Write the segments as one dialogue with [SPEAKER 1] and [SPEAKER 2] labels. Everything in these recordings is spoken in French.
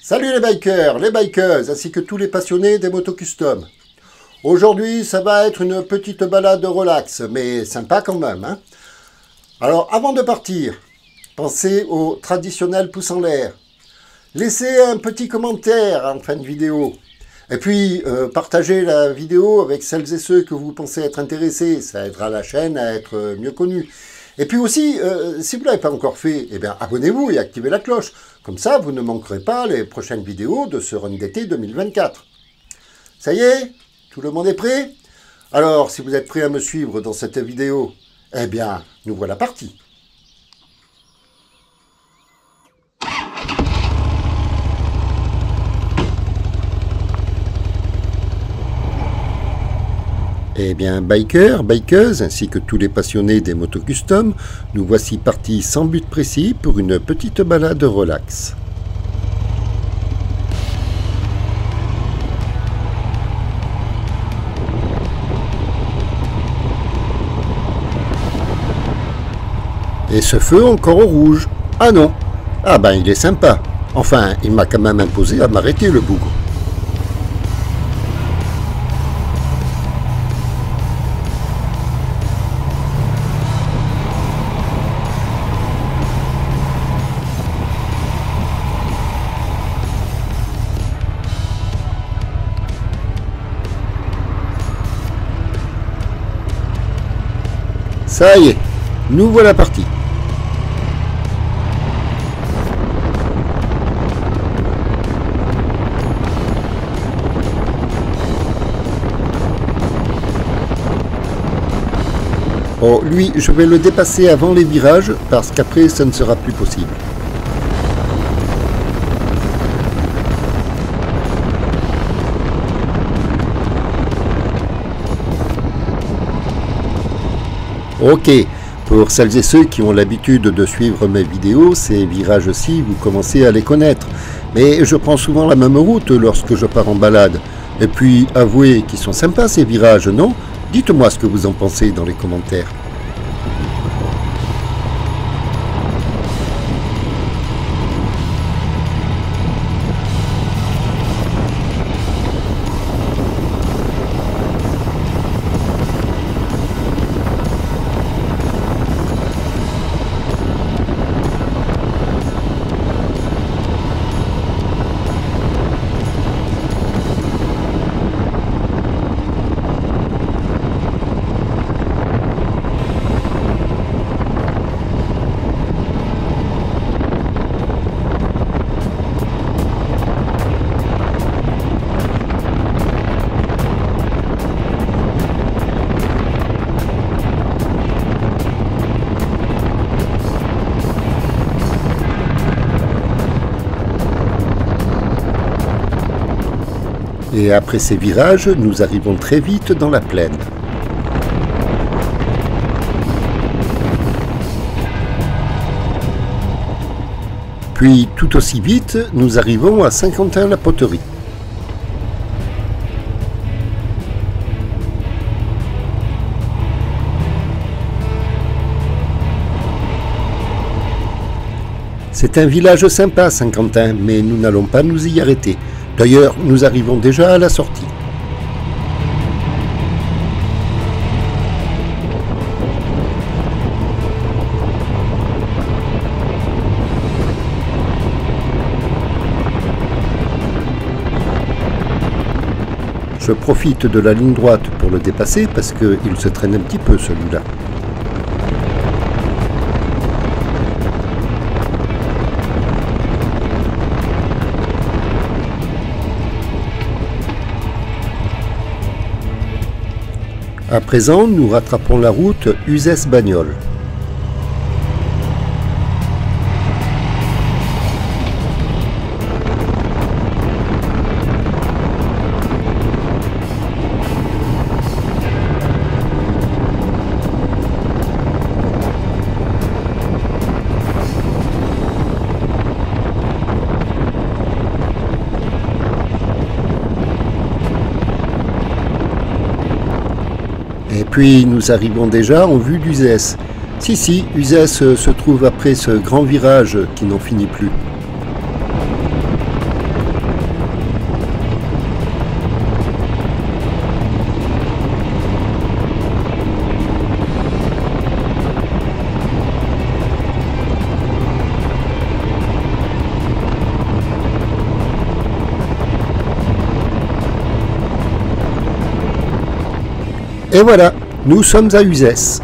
[SPEAKER 1] Salut les bikers, les bikeuses, ainsi que tous les passionnés des motos custom. Aujourd'hui, ça va être une petite balade relax, mais sympa quand même, hein. Alors, avant de partir, pensez au traditionnel pouce en l'air. Laissez un petit commentaire en fin de vidéo. Et puis, partagez la vidéo avec celles et ceux que vous pensez être intéressés. Ça aidera la chaîne à être mieux connue. Et puis aussi, si vous ne l'avez pas encore fait, eh bien, abonnez-vous et activez la cloche. Comme ça, vous ne manquerez pas les prochaines vidéos de ce run d'été 2024. Ça y est, tout le monde est prêt? Alors, si vous êtes prêts à me suivre dans cette vidéo, eh bien, nous voilà partis. Eh bien, bikers, bikeuses, ainsi que tous les passionnés des motos custom, nous voici partis sans but précis pour une petite balade relax. Et ce feu encore au rouge. Ah non. Ah ben il est sympa. Enfin, il m'a quand même imposé à m'arrêter le bougre. Ça y est, nous voilà partis. Oh, lui, je vais le dépasser avant les virages, parce qu'après, ça ne sera plus possible. Ok, pour celles et ceux qui ont l'habitude de suivre mes vidéos, ces virages-ci, vous commencez à les connaître. Mais je prends souvent la même route lorsque je pars en balade. Et puis, avouez qu'ils sont sympas ces virages, non? Dites-moi ce que vous en pensez dans les commentaires. Et après ces virages, nous arrivons très vite dans la plaine. Puis, tout aussi vite, nous arrivons à Saint-Quentin-la-Poterie. C'est un village sympa, Saint-Quentin, mais nous n'allons pas nous y arrêter. D'ailleurs, nous arrivons déjà à la sortie. Je profite de la ligne droite pour le dépasser parce qu'il se traîne un petit peu celui-là. À présent, nous rattrapons la route Uzès-Bagnols. Et puis nous arrivons déjà en vue d'Uzès. Si, Uzès se trouve après ce grand virage qui n'en finit plus. Et voilà, nous sommes à Uzès.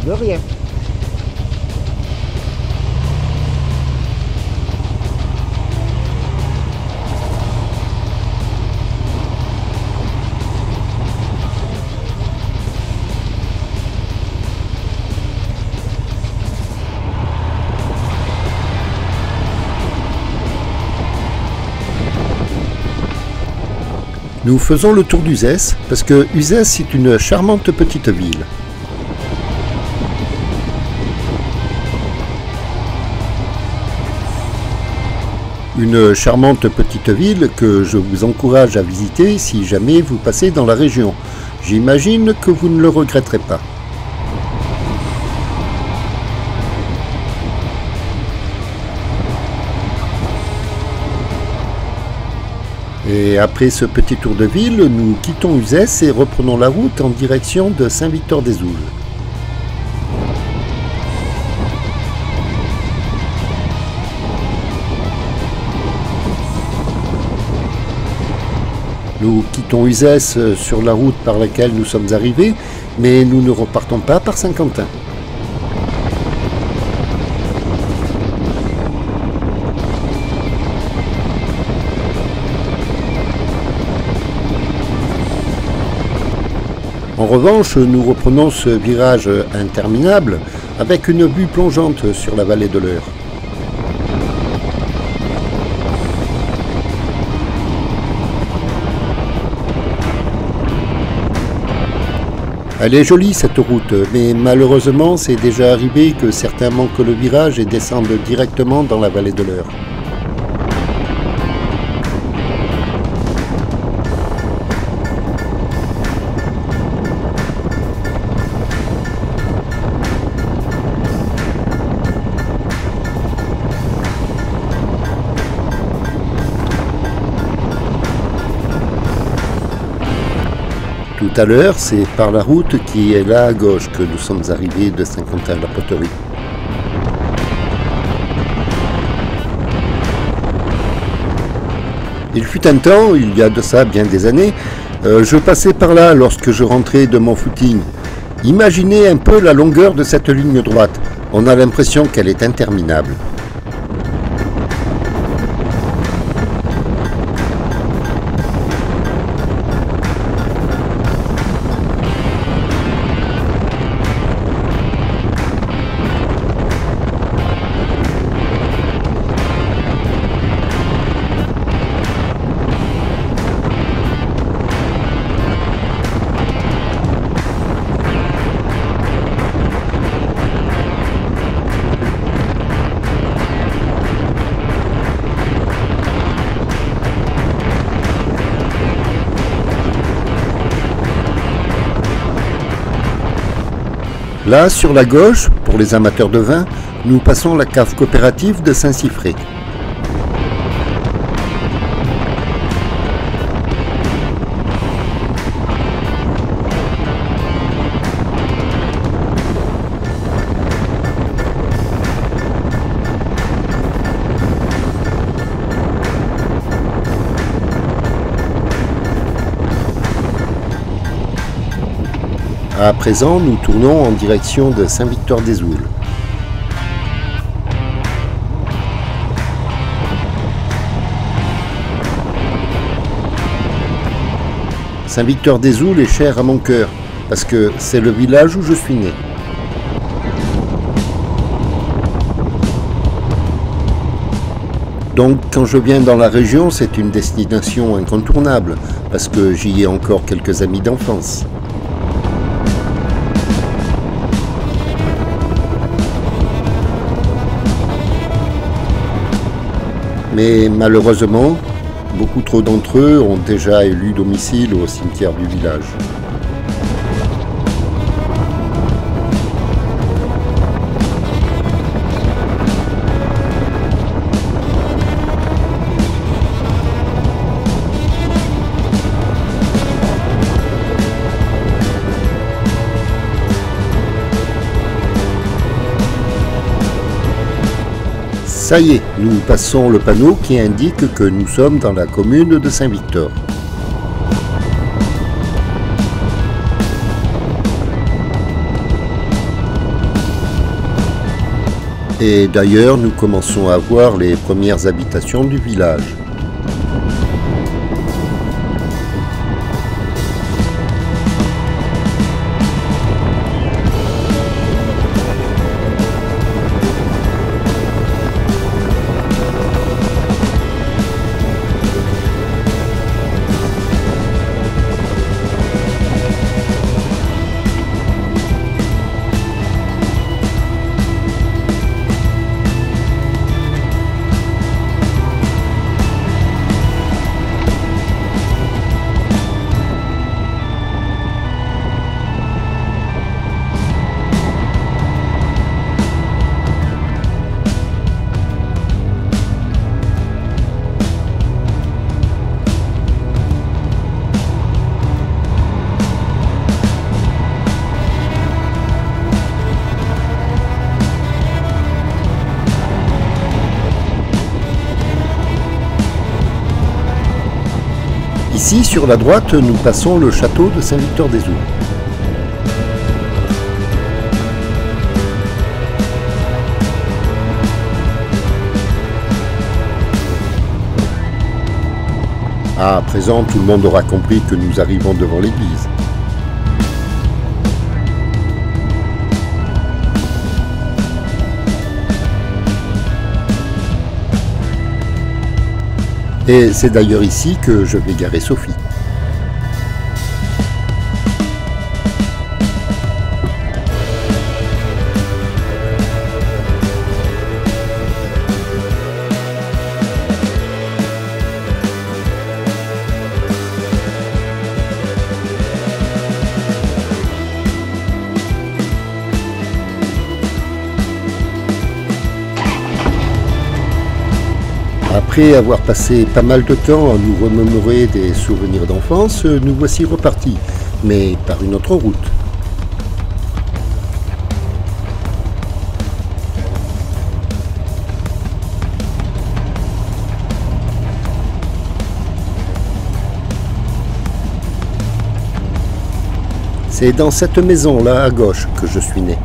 [SPEAKER 2] De rien.
[SPEAKER 1] Nous faisons le tour d'Uzès parce que Uzès est une charmante petite ville. Une charmante petite ville que je vous encourage à visiter si jamais vous passez dans la région. J'imagine que vous ne le regretterez pas. Et après ce petit tour de ville, nous quittons Uzès et reprenons la route en direction de Saint-Victor-des-Oules. Nous quittons Uzès sur la route par laquelle nous sommes arrivés, mais nous ne repartons pas par Saint-Quentin. En revanche, nous reprenons ce virage interminable avec une vue plongeante sur la vallée de l'Eure. Elle est jolie cette route, mais malheureusement c'est déjà arrivé que certains manquent le virage et descendent directement dans la vallée de l'Eure. Tout à l'heure, c'est par la route qui est là à gauche que nous sommes arrivés de Saint-Quentin-la-Poterie. Il fut un temps, il y a de ça bien des années, je passais par là lorsque je rentrais de mon footing. Imaginez un peu la longueur de cette ligne droite, on a l'impression qu'elle est interminable. Là, sur la gauche, pour les amateurs de vin, nous passons la cave coopérative de Saint-Siffré. À présent, nous tournons en direction de Saint-Victor-des-Oules. Saint-Victor-des-Oules est cher à mon cœur, parce que c'est le village où je suis né. Donc, quand je viens dans la région, c'est une destination incontournable, parce que j'y ai encore quelques amis d'enfance. Mais malheureusement, beaucoup trop d'entre eux ont déjà élu domicile au cimetière du village. Ça y est, nous passons le panneau qui indique que nous sommes dans la commune de Saint-Victor. Et d'ailleurs, nous commençons à voir les premières habitations du village. Ici, sur la droite, nous passons le château de Saint-Victor-des-Eaux. À présent, tout le monde aura compris que nous arrivons devant l'église. Et c'est d'ailleurs ici que je vais garer Sophie. Après avoir passé pas mal de temps à nous remémorer des souvenirs d'enfance, nous voici repartis, mais par une autre route. C'est dans cette maison-là, à gauche, que je suis né.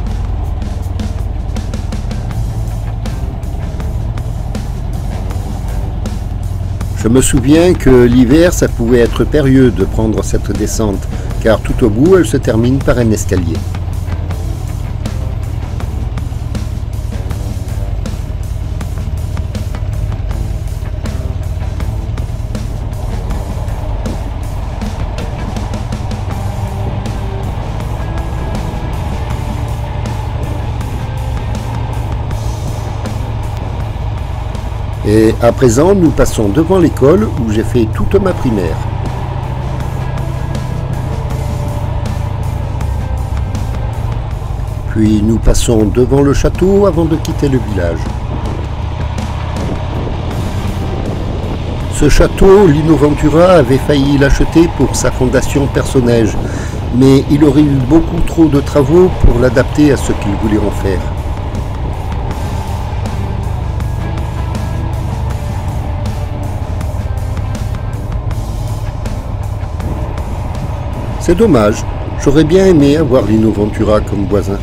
[SPEAKER 1] Je me souviens que l'hiver, ça pouvait être périlleux de prendre cette descente, car tout au bout, elle se termine par un escalier. Et à présent, nous passons devant l'école où j'ai fait toute ma primaire. Puis nous passons devant le château avant de quitter le village. Ce château, Lino Ventura avait failli l'acheter pour sa fondation personnage, mais il aurait eu beaucoup trop de travaux pour l'adapter à ce qu'il voulait en faire. C'est dommage, j'aurais bien aimé avoir Lino Ventura comme voisin.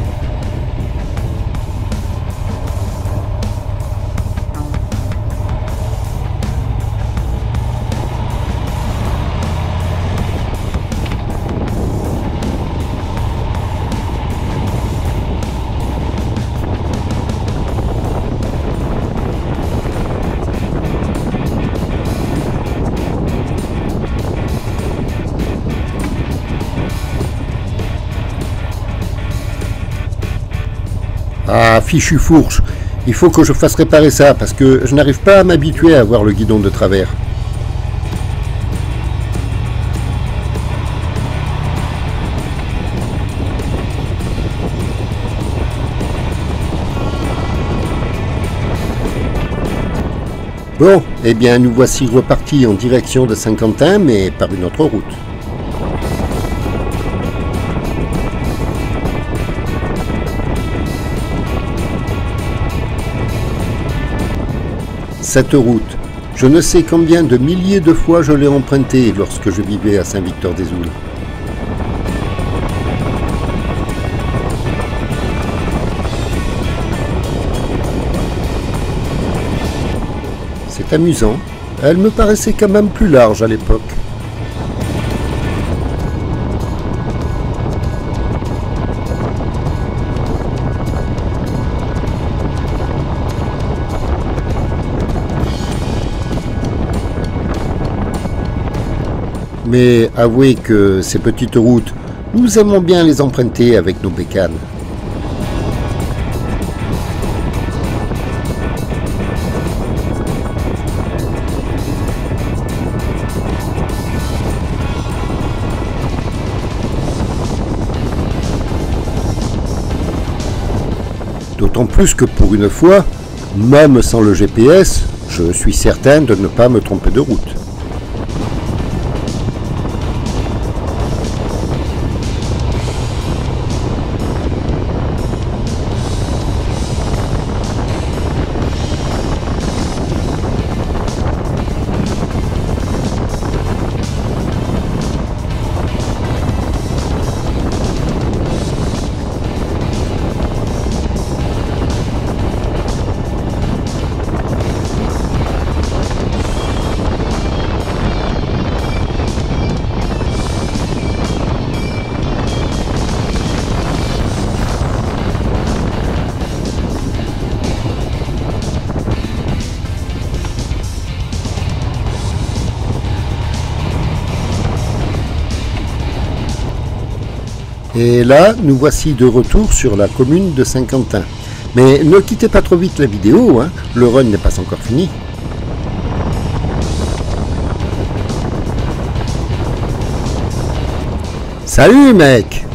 [SPEAKER 1] Ah, fichu fourche, il faut que je fasse réparer ça parce que je n'arrive pas à m'habituer à avoir le guidon de travers. Bon, eh bien nous voici repartis en direction de Saint-Quentin, mais par une autre route. Cette route, je ne sais combien de milliers de fois je l'ai empruntée lorsque je vivais à Saint-Victor-des-Oules. C'est amusant, elle me paraissait quand même plus large à l'époque. Mais avouez que ces petites routes, nous aimons bien les emprunter avec nos bécanes. D'autant plus que pour une fois, même sans le GPS, je suis certain de ne pas me tromper de route. Et là, nous voici de retour sur la commune de Saint-Quentin. Mais ne quittez pas trop vite la vidéo, hein, le run n'est pas encore fini. Salut mec!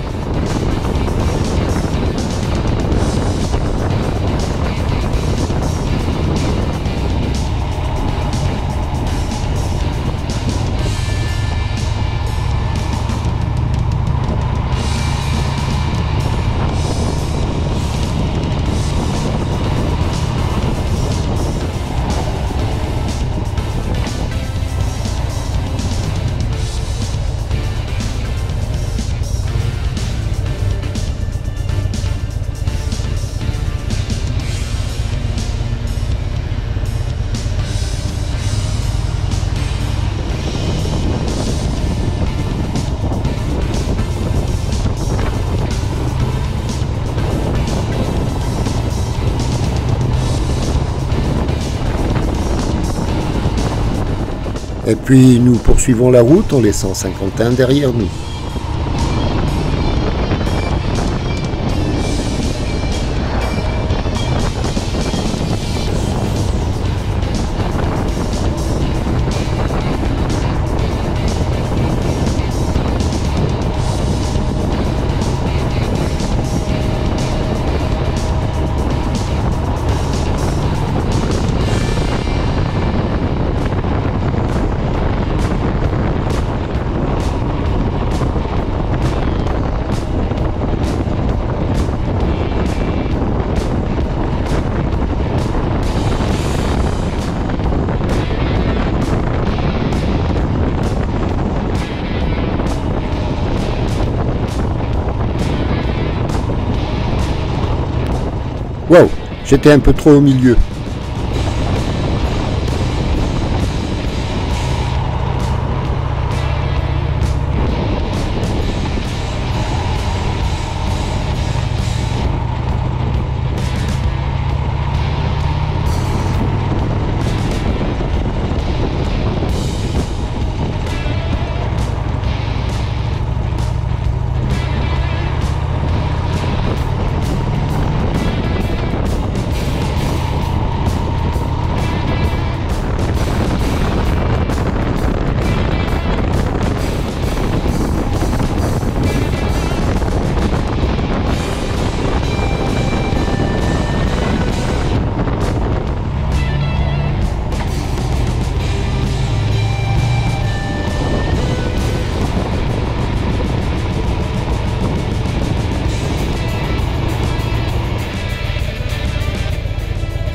[SPEAKER 1] Et puis nous poursuivons la route en laissant Saint-Quentin derrière nous. Wow, j'étais un peu trop au milieu.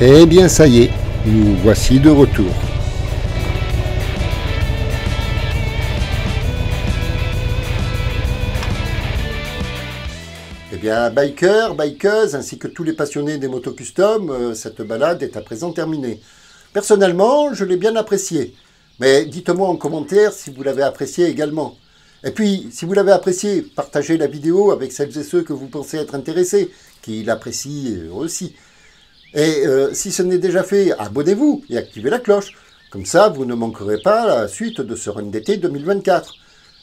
[SPEAKER 1] Eh bien ça y est, Nous voici de retour. Eh bien, bikers, bikeuses, ainsi que tous les passionnés des motos custom, cette balade est à présent terminée. Personnellement, je l'ai bien appréciée. Mais dites-moi en commentaire si vous l'avez appréciée également. Et puis, si vous l'avez appréciée, partagez la vidéo avec celles et ceux que vous pensez être intéressés, qui l'apprécient aussi. Et si ce n'est déjà fait, abonnez-vous et activez la cloche. Comme ça, vous ne manquerez pas la suite de ce run d'été 2024.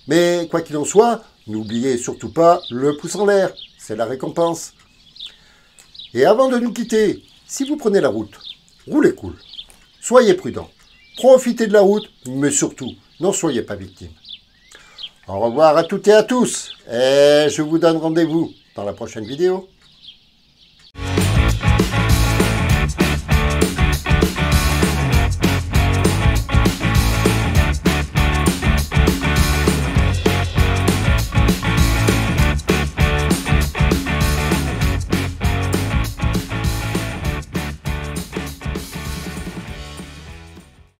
[SPEAKER 1] Mais quoi qu'il en soit, n'oubliez surtout pas le pouce en l'air, c'est la récompense. Et avant de nous quitter, si vous prenez la route, roulez cool, soyez prudents, profitez de la route, mais surtout, n'en soyez pas victime. Au revoir à toutes et à tous, et je vous donne rendez-vous dans la prochaine vidéo.